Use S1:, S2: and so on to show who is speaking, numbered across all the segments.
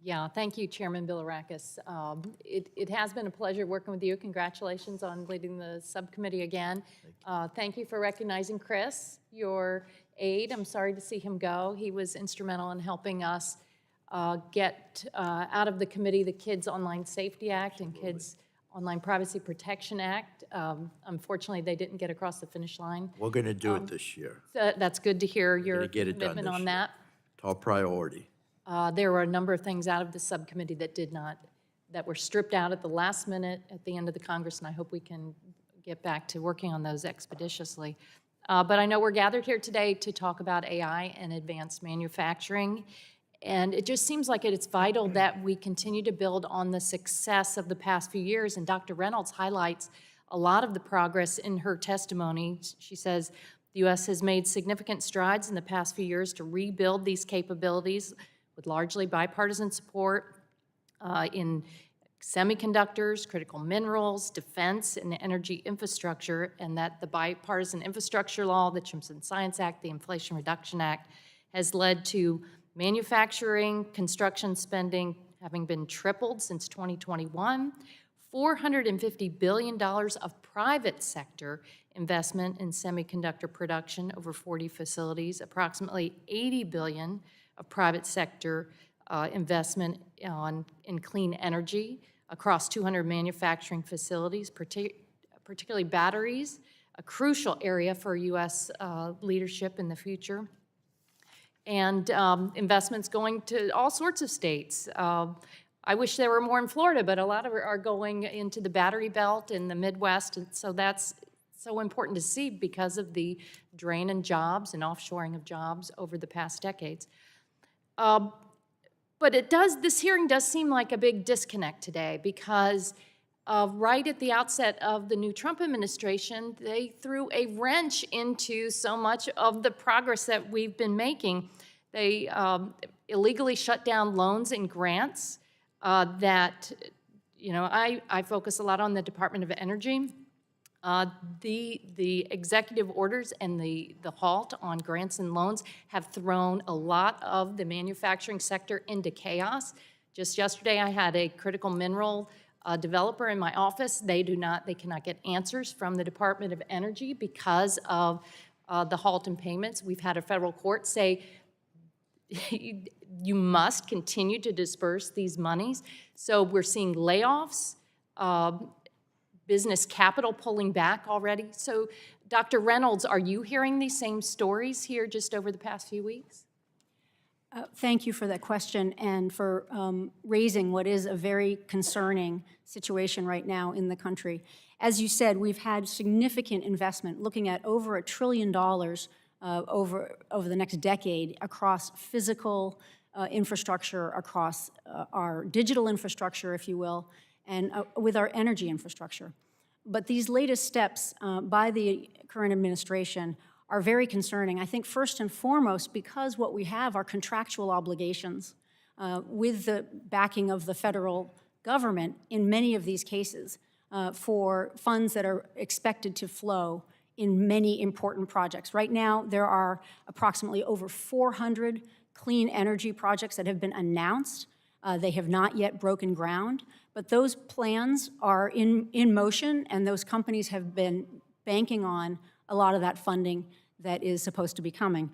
S1: Yeah, thank you, Chairman Bilirakis. It has been a pleasure working with you. Congratulations on leading the subcommittee again. Thank you for recognizing Chris, your aide. I'm sorry to see him go. He was instrumental in helping us get out of the committee the Kids Online Safety Act and Kids Online Privacy Protection Act. Unfortunately, they didn't get across the finish line.
S2: We're going to do it this year.
S1: So that's good to hear your
S2: gonna get it done
S1: commitment
S2: this
S1: on
S2: year.
S1: that.
S2: Top priority.
S1: There were a number of things out of the subcommittee that were stripped out at the last minute at the end of the Congress, and I hope we can get back to working on those expeditiously. But I know we're gathered here today to talk about AI and advanced manufacturing, and it just seems like it's vital that we continue to build on the success of the past few years, and Dr. Reynolds highlights a lot of the progress in her testimony. She says, the U.S. has made significant strides in the past few years to rebuild these capabilities with largely bipartisan support in semiconductors, critical minerals, defense, and energy infrastructure, and that the bipartisan infrastructure law, the CHIPS and Science Act, the Inflation Reduction Act, has led to manufacturing, construction spending having been tripled since 2021, $450 billion of private sector investment in semiconductor production over 40 facilities, approximately $80 billion of private sector investment in clean energy across 200 manufacturing facilities, particularly batteries, a crucial area for U.S. leadership in the future, and investments going to all sorts of states. I wish there were more in Florida, but a lot of it are going into the battery belt in the Midwest, and so that's so important to see because of the drain in jobs and offshoring of jobs over the past decades. But this hearing does seem like a big disconnect today because right at the outset of the new Trump administration, they threw a wrench into so much of the progress that we've been making. They illegally shut down loans and grants that, I focus a lot on the Department of Energy. The executive orders and the halt on grants and loans have thrown a lot of the manufacturing sector into chaos. Just yesterday, I had a critical mineral developer in my office. They cannot get answers from the Department of Energy because of the halt in payments. We've had a federal court say, you must continue to disperse these monies. So we're seeing layoffs, business capital pulling back already. So, Dr. Reynolds, are you hearing these same stories here just over the past few weeks?
S3: Thank you for that question and for raising what is a very concerning situation right now in the country. As you said, we've had significant investment, looking at over $1 trillion over the next decade across physical infrastructure, across our digital infrastructure, if you will, and with our energy infrastructure. But these latest steps by the current administration are very concerning. I think first and foremost because what we have are contractual obligations with the backing of the federal government in many of these cases for funds that are expected to flow in many important projects. Right now, there are approximately over 400 clean energy projects that have been announced. They have not yet broken ground, but those plans are in motion, and those companies have been banking on a lot of that funding that is supposed to be coming.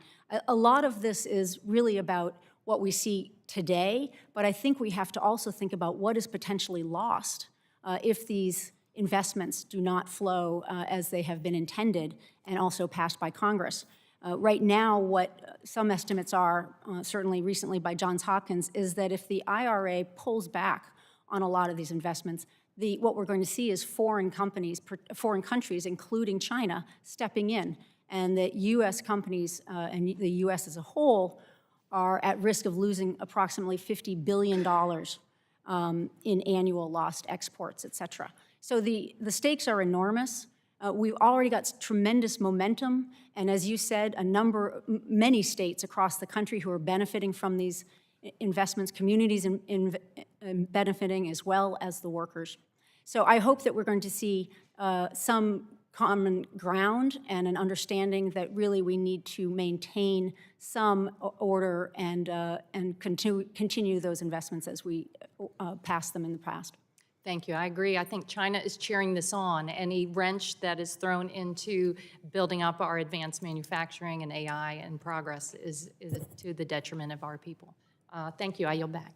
S3: A lot of this is really about what we see today, but I think we have to also think about what is potentially lost if these investments do not flow as they have been intended and also passed by Congress. Right now, what some estimates are, certainly recently by Johns Hopkins, is that if the IRA pulls back on a lot of these investments, what we're going to see is foreign countries, including China, stepping in, and that U.S. companies and the U.S. as a whole are at risk of losing approximately $50 billion in annual lost exports, et cetera. So the stakes are enormous. We've already got tremendous momentum, and as you said, many states across the country who are benefiting from these investments, communities in benefiting as well as the workers. So I hope that we're going to see some common ground and an understanding that really we need to maintain some order and continue those investments as we passed them in the past.
S1: Thank you. I agree. I think China is cheering this on. Any wrench that is thrown into building up our advanced manufacturing and AI and progress is to the detriment of our people. Thank you. I yield back.